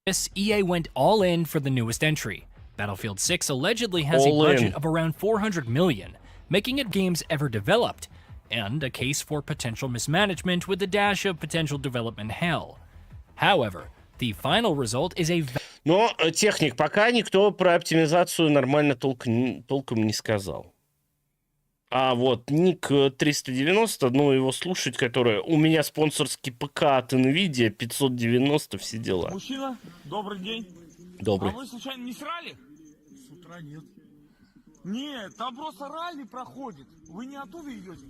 This EA went all in for the newest entry. Battlefield 6 allegedly has a All budget in. of around 400 million, making it games ever developed, and a case for potential mismanagement with a dash of potential development hell. However, the final result is a... Но, техник, пока никто про оптимизацию нормально толком не сказал. А вот ник 390, ну, его слушать, который у меня спонсорский ПК от NVIDIA, 590, все дела. Мужчина, добрый день. Добрый. А вы случайно не срали? С утра нет. Нет, там просто ралли проходит. Вы не оттуда идете?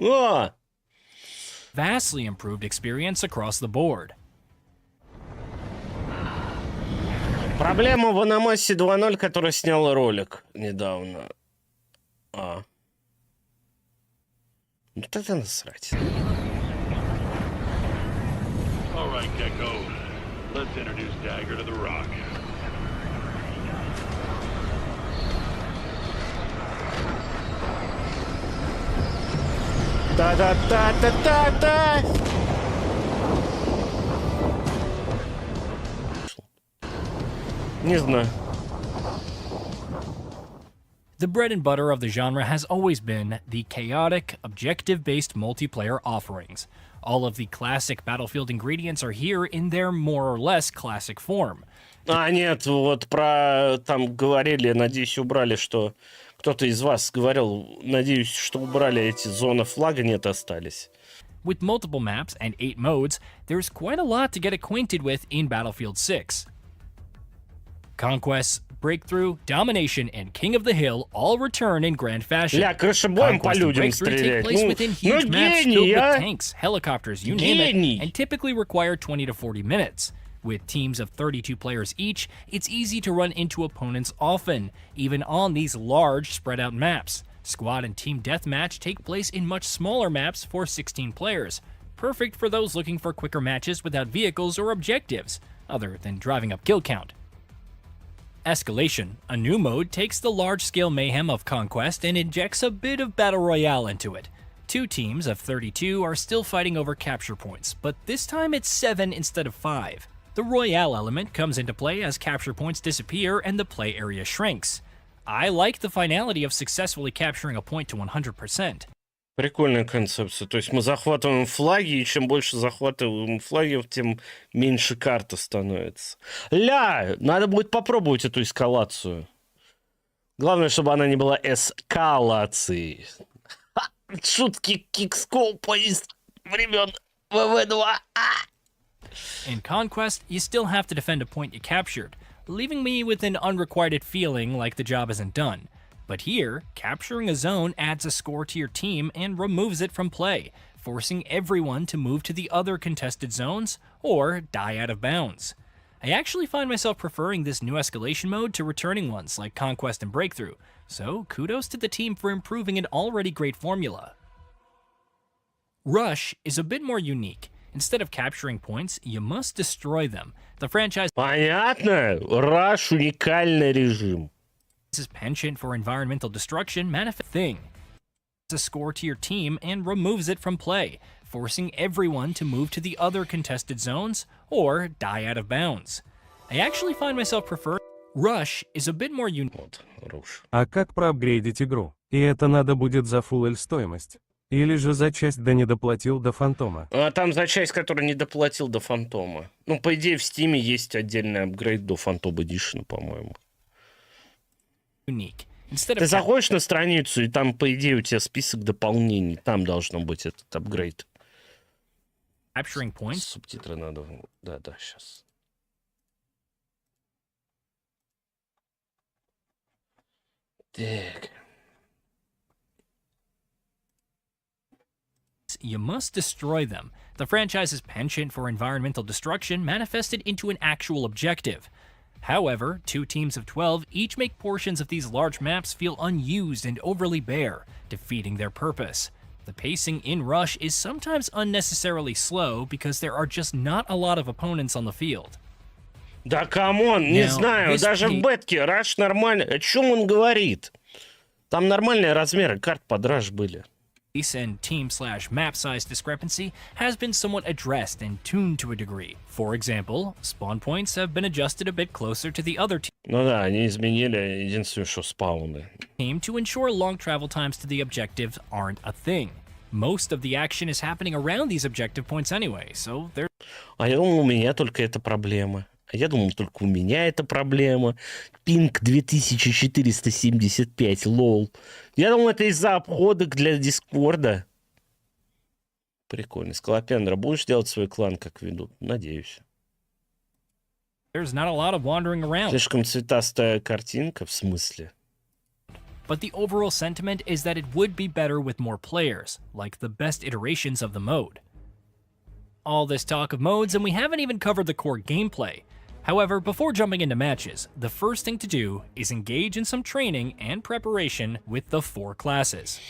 О! vastly improved experience across the board. Проблема в Аномасе 2.0, который снял ролик недавно. Ну тогда насрать. All right, Gecko. Let's introduce Dagger to the Rock. Та-да-та-та-та-та! Не знаю. The bread and butter of the genre has always been the chaotic, objective-based multiplayer offerings. All of the classic Battlefield ingredients are here in their more or less classic form. А, нет, вот про... Там говорили, надеюсь, убрали, что... Кто-то из вас говорил, надеюсь, что убрали эти зоны флага, нет, остались. With multiple maps and 8 modes, there's quite a lot to get acquainted with in Battlefield 6. Conquest, Breakthrough, Domination, and King of the Hill all return in grand fashion. Ля, крышебоем по Conquest and людям Breakthrough take стрелять. place within huge maps filled гений, with а? tanks, helicopters, you name Гений. it, and typically require 20 to 40 minutes. With teams of 32 players each, it's easy to run into opponents often, even on these large, spread-out maps. Squad and team deathmatch take place in much smaller maps for 16 players, perfect for those looking for quicker matches without vehicles or objectives, other than driving up kill count. Escalation, a new mode, takes the large-scale mayhem of Conquest and injects a bit of Battle Royale into it. Two teams of 32 are still fighting over capture points, but this time it's 7 instead of 5. The Royale element comes into play as capture points disappear and the play area shrinks. I like the finality of successfully capturing a point to 100%. Прикольная концепция. То есть мы захватываем флаги, и чем больше захватываем флаги, тем меньше карта становится. Ля! Надо будет попробовать эту эскалацию. Главное, чтобы она не была эскалацией. Шутки кикскопа из времен ВВ-2. In Conquest, you still have to defend a point you captured, leaving me with an unrequited feeling like the job isn't done. But here, capturing a zone adds a score to your team and removes it from play, forcing everyone to move to the other contested zones or die out of bounds. I actually find myself preferring this new escalation mode to returning ones like Conquest and Breakthrough, so kudos to the team for improving an already great formula. Rush is a bit more unique. Instead of capturing points, you must destroy them. The franchise's Понятно? Rush уникальный режим. penchant for environmental destruction manifests thing. A score to your team and removes it from play, forcing everyone to move to the other contested zones or die out of bounds. I actually find myself preferring Rush is a bit more unique. Вот, Rush. А как проапгрейдить игру? И это надо будет за Full стоимость? Или же за часть да не доплатил до Фантома? А там за часть, которую не доплатил до Фантома. Ну, по идее, в Стиме есть отдельный апгрейд до Фантом Эдишн, по-моему. Ты заходишь на страницу, и там, по идее, у тебя список дополнений. Там должно быть этот апгрейд. Субтитры надо... Да, сейчас. Так... You must destroy them. The franchise's penchant for environmental destruction manifested into an actual objective. However, two teams of 12 each make portions of these large maps feel unused and overly bare, defeating their purpose. The pacing in Rush is sometimes unnecessarily slow because there are just not a lot of opponents on the field. Да камон, не знаю, даже в бетке Rush нормально. О чем он говорит? Там нормальные размеры карт под Rush были. and team/map size discrepancy has been somewhat addressed and tuned to a degree. For example, spawn points have been adjusted a bit closer to the other Ну да, они изменили единственное, что спауны. team to ensure long travel times to the objectives aren't a thing. Most of the action is happening around these objective points anyway, so there's А я думал, у меня только эта проблема. А я думал, только у меня эта проблема. Пинг 2475, лол. Я думал, это из-за обходок для Дискорда. Прикольно. Скалопендра, будешь делать свой клан, как ведут? Надеюсь. not a lot of wandering around. Слишком цветастая картинка, в смысле? But the overall sentiment is that it would be better with more players, like the best iterations of the mode. All this talk of modes, and we haven't even covered the core gameplay. However, before jumping into matches, the first thing to do is engage in some training and preparation with the 4 classes.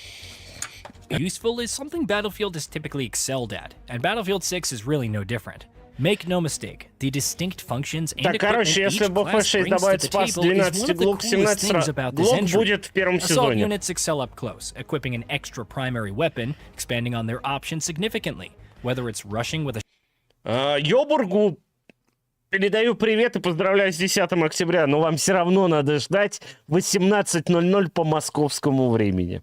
Useful is something Battlefield is typically excelled at, and Battlefield 6 is really no different. Make no mistake, the distinct functions and Так, короче, если в BF6 добавить спас 12 глок, 17 глок будет в первом Assault сезоне. units excel up close, equipping an extra primary weapon, expanding on their options significantly, whether it's rushing with a Йобургу передаю привет и поздравляю с 10 октября, но вам все равно надо ждать 18:00 по московскому времени.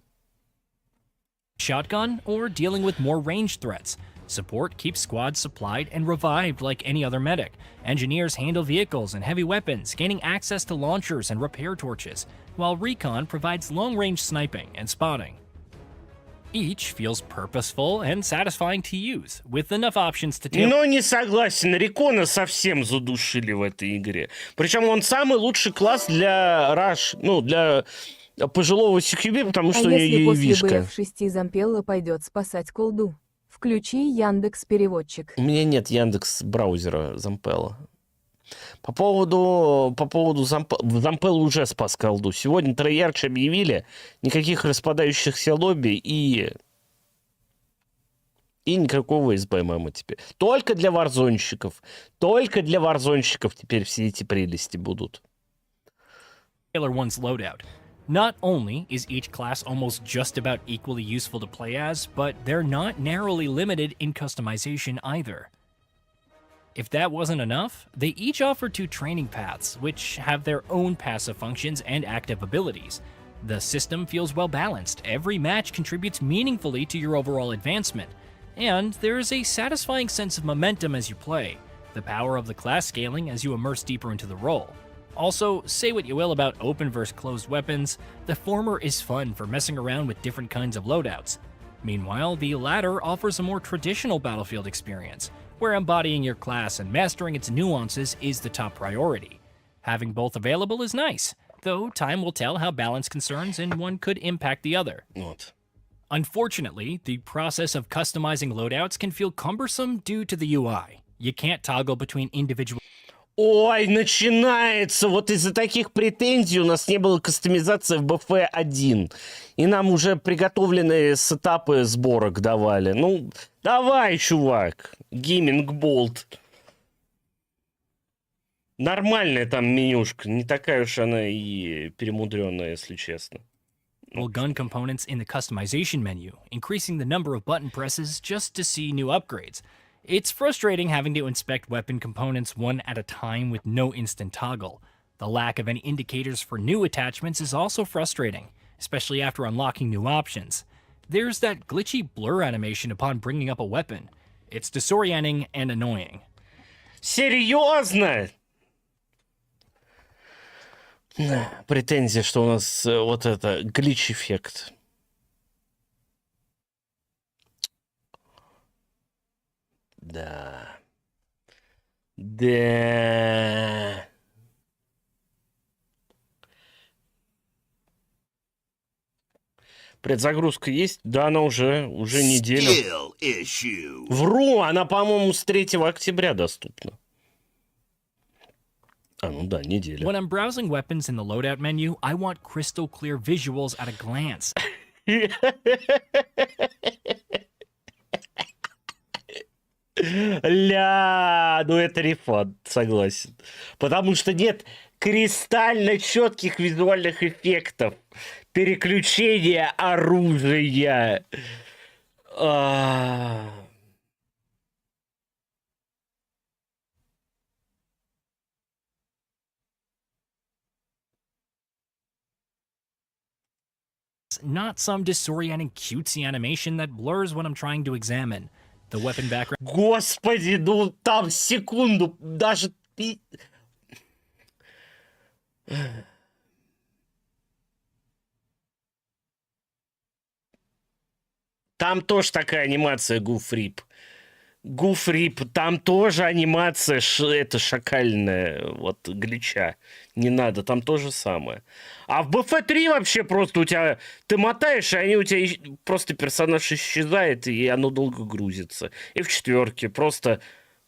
shotgun or dealing with more ranged threats. Support keeps squads supplied and revived like any other medic. Engineers handle vehicles and heavy weapons, gaining access to launchers and repair torches, while recon provides long-range sniping and spotting. Each feels purposeful and satisfying to use, with enough options to tailor. Но не согласен, Рекона совсем задушили в этой игре. Причем он самый лучший класс для Rush, ну, для пожилого CQB, потому что у нее если после яевишка. BF6 Зампелла пойдет спасать колду, включи Яндекс-переводчик. У меня нет Яндекс браузера Зампелла. По поводу Зампелл уже спас колду. Сегодня Treyarch объявили никаких распадающихся лобби и никакого СБМ теперь. Только для варзонщиков. Только для варзонщиков теперь все эти прелести будут. One's loadout. Not only is each class almost just about equally useful to play as, but they're not narrowly limited in customization either. If that wasn't enough, they each offer 2 training paths, which have their own passive functions and active abilities. The system feels well balanced, every match contributes meaningfully to your overall advancement, and there is a satisfying sense of momentum as you play, the power of the class scaling as you immerse deeper into the role. Also, say what you will about open versus closed weapons, the former is fun for messing around with different kinds of loadouts. Meanwhile, the latter offers a more traditional Battlefield experience, where embodying your class and mastering its nuances is the top priority. Having both available is nice, though time will tell how balance concerns and one could impact the other. Вот. Unfortunately, the process of customizing loadouts can feel cumbersome due to the UI. You can't toggle between individual. Ой, начинается! Вот из-за таких претензий у нас не было кастомизации в BF1. И нам уже приготовленные сетапы сборок давали. Ну, давай, чувак. GamingBolt. Нормальная там менюшка. Не такая уж она и перемудренная, если честно. Gun components in the customization menu, increasing the number of button presses just to see new upgrades. It's frustrating having to inspect weapon components one at a time with no instant toggle. The lack of any indicators for new attachments is also frustrating, especially after unlocking new options. There's that glitchy blur animation upon bringing up a weapon. It's disorienting and annoying. Серьезно? Претензия, что у нас вот это глич-эффект. Да. Да. Предзагрузка есть? Да, она уже неделю. Вру, она, по-моему, с 3 октября доступна. Ну да, неделя. When I'm browsing weapons in the loadout menu, I want crystal clear visuals at a glance. Ля, ну это рефанд, согласен. Потому что нет кристально четких визуальных эффектов. Переключение оружия. Not some disorienting cutesy animation that blurs what I'm trying to examine. The weapon background Господи, ну там секунду, даже... Там тоже такая анимация Гуфрип. Гуфрип, там тоже анимация это шакальная, вот, глича. Не надо, там то же самое. А в BF3 вообще просто у тебя... Ты мотаешь, и они у тебя просто персонаж исчезает, и оно долго грузится. И в четверке просто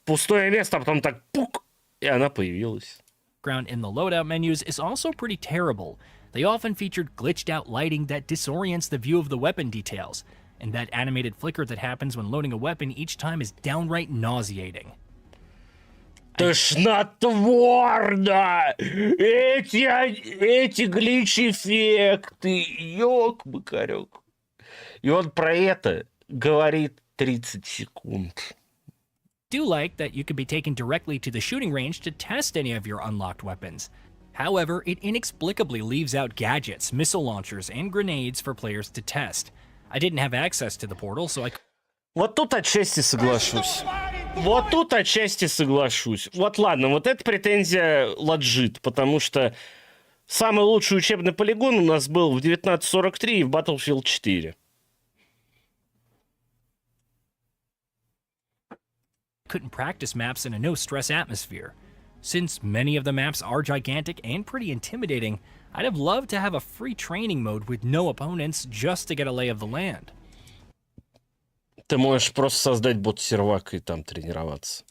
пустое место, а потом так пук, и она появилась. in the loadout menus is also pretty terrible. They often featured glitched out lighting that disorients the view of the weapon details. And that animated flicker that happens when loading a weapon each time is downright nauseating. Тошнотворно! Эти глич-эффекты! Ёк-быкарёк. И он про это говорит 30 секунд. Do like that you can be taken directly to the shooting range to test any of your unlocked weapons. However, it inexplicably leaves out gadgets, missile launchers, and grenades for players to test. I didn't have access to the portal, so I... Вот тут отчасти соглашусь. Вот тут отчасти соглашусь. Вот ладно, вот эта претензия лоджит, потому что самый лучший учебный полигон у нас был в 1943 и в Battlefield 4. Couldn't practice maps in a no-stress atmosphere. Since many of the maps are gigantic and pretty intimidating, I'd have loved to have a free training mode with no opponents just to get a lay of the land. Ты можешь просто создать бот-сервак и там тренироваться.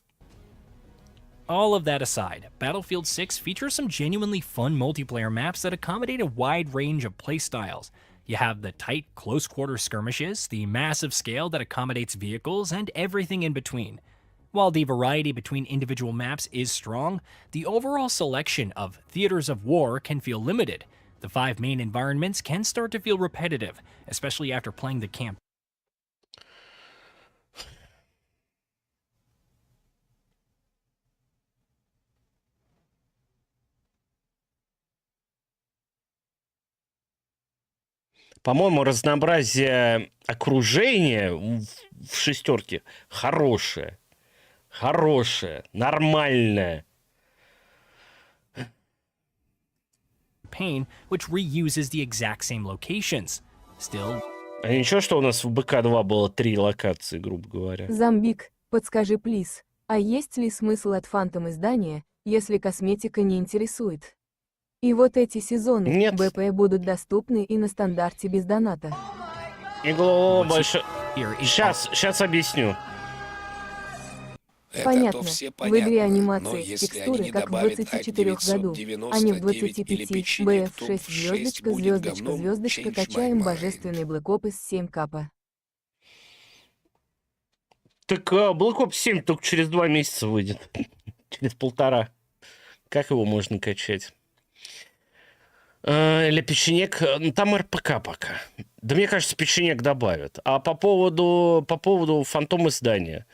All of that aside, Battlefield 6 features some genuinely fun multiplayer maps that accommodate a wide range of playstyles. You have the tight, close-quarter skirmishes, the massive scale that accommodates vehicles, and everything in between. While the variety between individual maps is strong, the overall selection of theaters of war can feel limited. The 5 main environments can start to feel repetitive, especially after playing the camp. По-моему, разнообразие окружения в шестерке хорошее. Хорошее, нормальное. Pain, which reuses the exact same locations. Still... А ничего, что у нас в БК-2 было 3 локации, грубо говоря. Зомбик, подскажи, плиз, а есть ли смысл от фантом издания, если косметика не интересует? И вот эти сезоны Нет. БП будут доступны и на стандарте без доната. Игло больше... Сейчас объясню. Понятно, в игре анимации текстуры, как в 24 году, а не в 25. BF6 звездочка, звездочка, звездочка, качаем божественный Black Ops 7 капа. Так Black Ops 7 только через 2 месяца выйдет. Через 1,5. Как его можно качать? Или печенек, там РПК пока. Да мне кажется, печенек добавят. А по поводу фантом издания.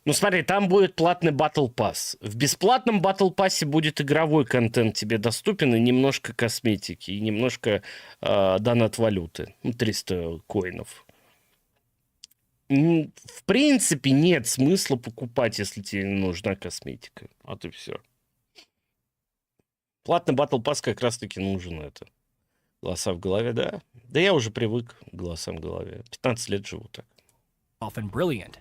Ну смотри, там будет платный Battle Pass. В бесплатном Battle Pass'е будет игровой контент тебе доступен, и немножко косметики, и немножко донат валюты. 300 коинов. В принципе, нет смысла покупать, если тебе не нужна косметика. Вот и все. Платный Battle Pass как раз-таки нужен это. Голоса в голове, да. Да я уже привык к голосам в голове. 15 лет живу так. Often brilliant.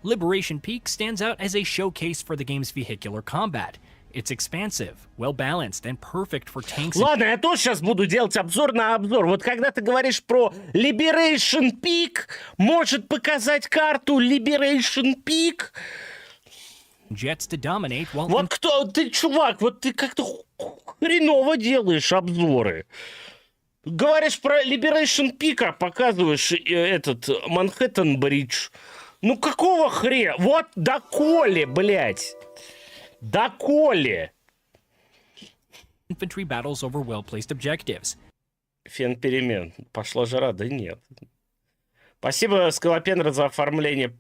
Liberation Peak stands out as a showcase for the game's vehicular combat. It's expansive, well-balanced, and perfect for tanks. Ладно, я тоже сейчас буду делать обзор на обзор. Вот когда ты говоришь про Liberation Peak, может показать карту Liberation Peak. Jets to dominate while... Вот кто ты, чувак, вот ты как-то хреново делаешь обзоры. Говоришь про Liberation Peak, а показываешь этот Манхэттен Бридж. Ну какого хрена? Вот доколе, блядь. Доколе. Infantry battles over well-placed objectives. Фен перемен. Пошла жара? Да нет. Спасибо, Скалопендра, за оформление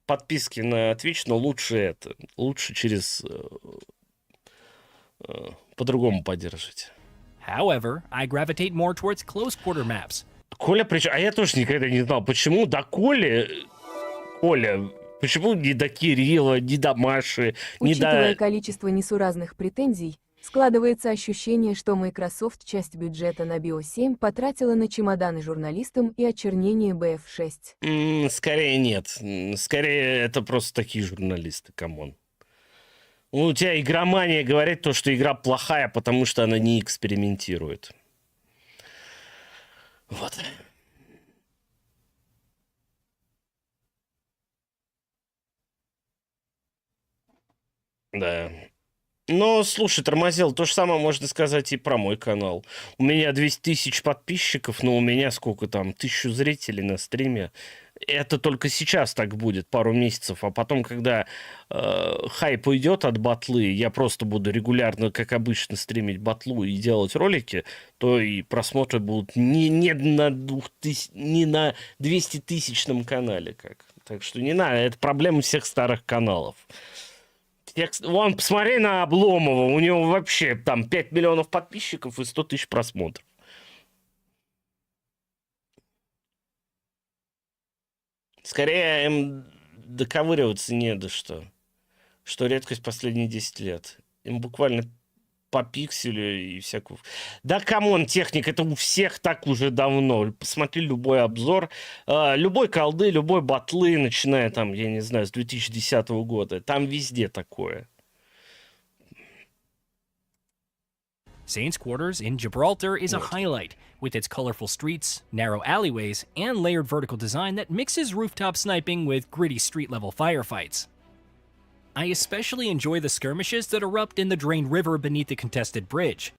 подписки на Twitch, но лучше это. Лучше через... по-другому поддерживать. However, I gravitate more towards close-quarter maps. Коля, причем... А я тоже никогда не знал, почему до Коли... Коля, почему не до Кирилла, не до Маши, не Учитывая до... количество несуразных претензий, складывается ощущение, что Microsoft часть бюджета на BO7 потратила на чемоданы журналистам и очернение BF6. Скорее нет. Скорее это просто такие журналисты, камон. У тебя игромания говорит то, что игра плохая, потому что она не экспериментирует. Вот. Да. Но, слушай, Тормозел, то же самое можно сказать и про мой канал. У меня 200 тысяч подписчиков, но у меня сколько там, 1000 зрителей на стриме. Это только сейчас так будет, пару месяцев. А потом, когда хайп уйдет от батлы, я просто буду регулярно, как обычно, стримить батлу и делать ролики, то и просмотры будут не на 200-тысячном канале. Так что не надо, это проблема всех старых каналов. Вон, посмотри на Обломова, у него вообще там 5 миллионов подписчиков и 100 тысяч просмотров. Скорее им доковыриваться не до что. Что редкость последние 10 лет. Им буквально по пикселю и всякую... Да камон, техника, это у всех так уже давно. Посмотри любой обзор, любой колды, любой батлы, начиная там, я не знаю, с 2010 года. Там везде такое. Saints Quarters in Gibraltar is a highlight, with its colorful streets, narrow alleyways, and layered vertical design that mixes rooftop sniping with gritty street-level firefights. I especially enjoy the skirmishes that erupt in the drained river beneath the contested bridge.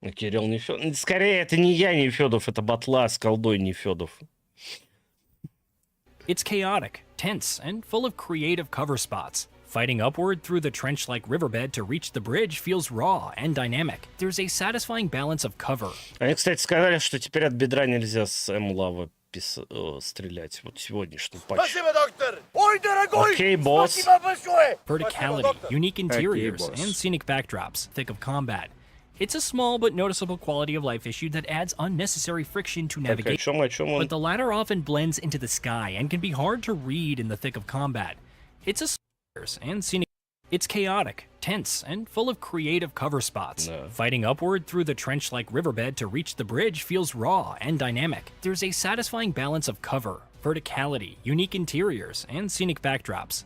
Кирилл Нефёдов. Скорее, это не я Нефёдов, это батла с колдой Нефёдов. It's chaotic, tense, and full of creative cover spots. Fighting upward through the trench-like riverbed to reach the bridge feels raw and dynamic. There's a satisfying balance of cover. Они, кстати, сказали, что теперь от бедра нельзя с М-лава стрелять. Вот сегодняшний патч. Спасибо, доктор! Ой, дорогой! Окей, босс. Спасибо большое! Verticality, unique interiors, boss. and scenic backdrops, thick of combat. It's a small but noticeable quality of life issue that adds unnecessary friction to Так, о navigation, чем он? but the latter often blends into the sky and can be hard to read in the thick of combat. It's a and scenic. It's chaotic, tense, and full of creative cover spots. No. Fighting upward through the trench-like riverbed to reach the bridge feels raw and dynamic. There's a satisfying balance of cover, verticality, unique interiors, and scenic backdrops.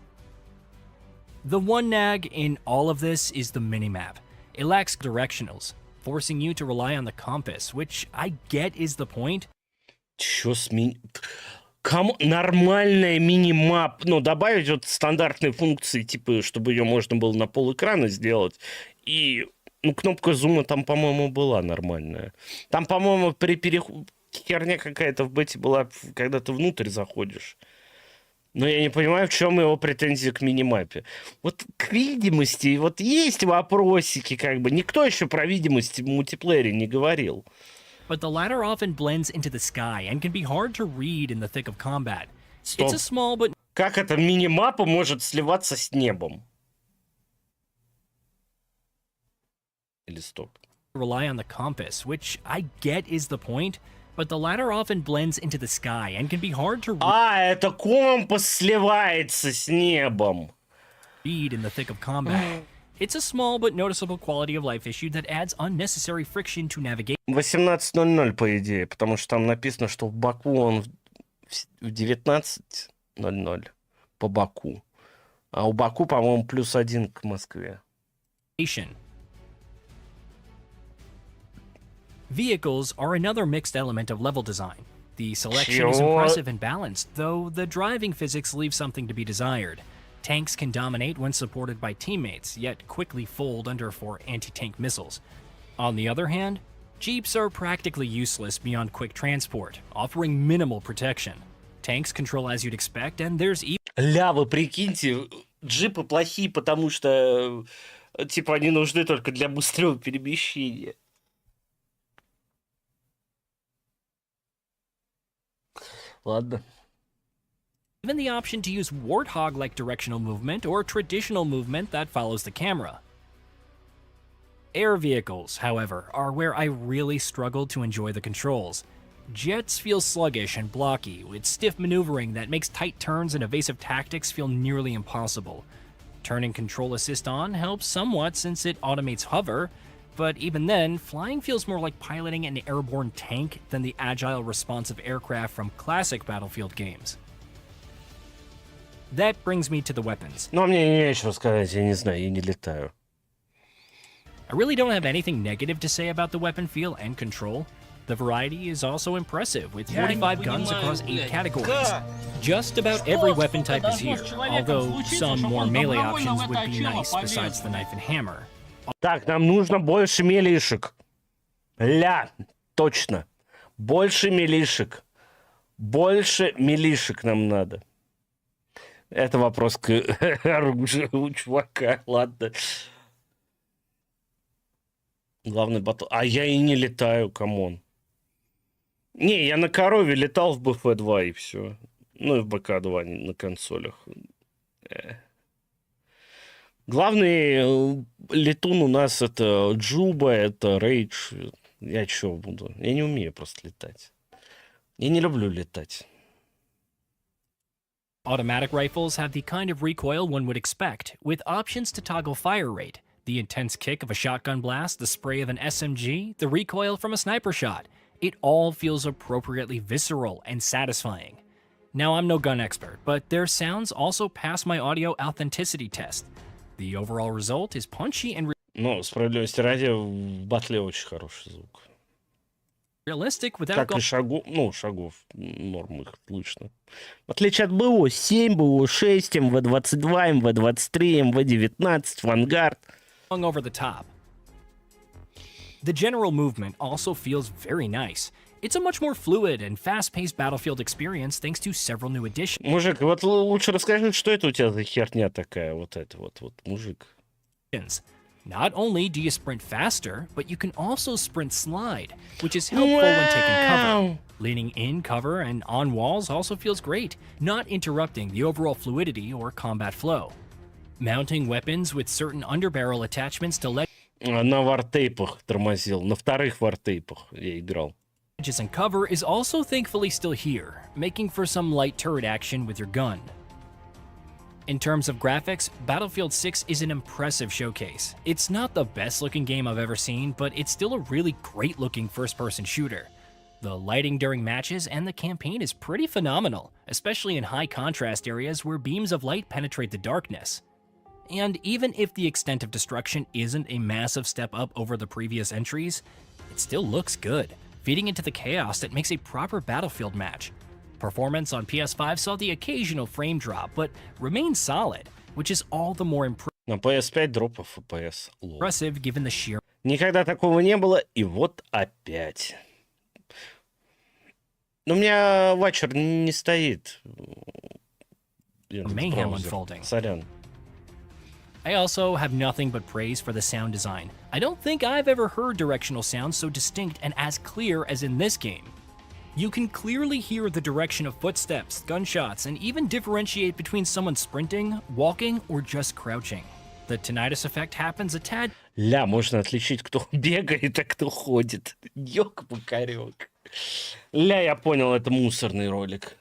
The one nag in all of this is the minimap. It lacks directionals, forcing you to rely on the compass, which I get is the point. Чё с нормальная мини-мап, ну, добавить вот стандартные функции, типа, чтобы ее можно было на полэкрана сделать. И, ну, кнопка зума там, по-моему, была нормальная. Там, по-моему, при переходе херня какая-то в бете была, когда ты внутрь заходишь. Но я не понимаю, в чем его претензия к минимапе. Вот к видимости, вот есть вопросики, как бы. Никто еще про видимость в мультиплеере не говорил. But the latter often blends into the sky and can be hard to read in the thick of combat. Стоп. It's a small but Как эта мини-мапа может сливаться с небом? Или стоп. rely on the compass, which I get is the point, but the latter often blends into the sky and can be hard to Это компас сливается с небом. read in the thick of combat. It's a small but noticeable quality of life issue that adds unnecessary friction to navigation. 18:00, по идее, потому что там написано, что в Баку он в 19:00 по Баку. А у Баку, по-моему, +1 к Москве. Vehicles are another mixed element of level design. The selection is impressive and balanced, though the driving physics leave something to be desired. Tanks can dominate when supported by teammates, yet quickly fold under for anti-tank missiles. On the other hand, Jeeps are practically useless beyond quick transport, offering minimal protection. Tanks control as you'd expect, and there's Ля, вы прикиньте, джипы плохие, потому что, типа, они нужны только для быстрого перемещения. Ладно. Even the option to use warthog-like directional movement or traditional movement that follows the camera. Air vehicles, however, are where I really struggled to enjoy the controls. Jets feel sluggish and blocky, with stiff maneuvering that makes tight turns and evasive tactics feel nearly impossible. Turning control assist on helps somewhat since it automates hover, but even then, flying feels more like piloting an airborne tank than the agile, responsive aircraft from classic Battlefield games. That brings me to the weapons. Но мне нечего сказать, я не знаю, я не летаю. I really don't have anything negative to say about the weapon feel and control. The variety is also impressive, with 45 guns across 8 categories. Just about every weapon type is here, although some more melee options would be nice besides the knife and hammer. Так, нам нужно больше милишек. Ля, точно. Больше милишек. Больше милишек нам надо. Это вопрос к оружию у чувака, ладно. Главный батл. А я и не летаю, камон. Не, я на корове летал в BF2 и все. Ну и в БК2 на консолях. Главный летун у нас это Джуба, это Рейдж. Я чё буду? Я не умею просто летать. Я не люблю летать. Automatic rifles have the kind of recoil one would expect, with options to toggle fire rate, the intense kick of a shotgun blast, the spray of an SMG, the recoil from a sniper shot. It all feels appropriately visceral and satisfying. Now, I'm no gun expert, but their sounds also pass my audio authenticity test. The overall result is punchy and Ну, справедливости ради, в батле очень хороший звук. realistic without Как и шагов, ну, шагов, норм их слышно. В отличие от БО-7, БО-6, МВ-22, МВ-23, МВ-19, Вангард. going over the top. The general movement also feels very nice. It's a much more fluid and fast-paced Battlefield experience thanks to several new additions. Мужик, вот лучше расскажи, что это у тебя за херня такая, вот это вот, мужик. Not only do you sprint faster, but you can also sprint slide, which is helpful when taking cover. Leaning in cover and on walls also feels great, not interrupting the overall fluidity or combat flow. Mounting weapons with certain underbarrel attachments to На вартейпах тормозил, на вторых вартейпах я играл. ledges and cover is also thankfully still here, making for some light turret action with your gun. In terms of graphics, Battlefield 6 is an impressive showcase. It's not the best looking game I've ever seen, but it's still a really great looking first person shooter. The lighting during matches and the campaign is pretty phenomenal, especially in high contrast areas where beams of light penetrate the darkness. And even if the extent of destruction isn't a massive step up over the previous entries, it still looks good, feeding into the chaos that makes a proper Battlefield match. Performance on PS5 saw the occasional frame drop, but remains solid, which is all the more На PS5 дропа FPS. impressive given the sheer Никогда такого не было, и вот опять. Но у меня ватчер не стоит. mayhem unfolding. Сорян. I also have nothing but praise for the sound design. I don't think I've ever heard directional sounds so distinct and as clear as in this game. You can clearly hear the direction of footsteps, gunshots, and even differentiate between someone sprinting, walking, or just crouching. The tinnitus effect happens a tad. Ля, можно отличить, кто бегает, а кто ходит. Ёк-макарёк. Ля, я понял, это мусорный ролик.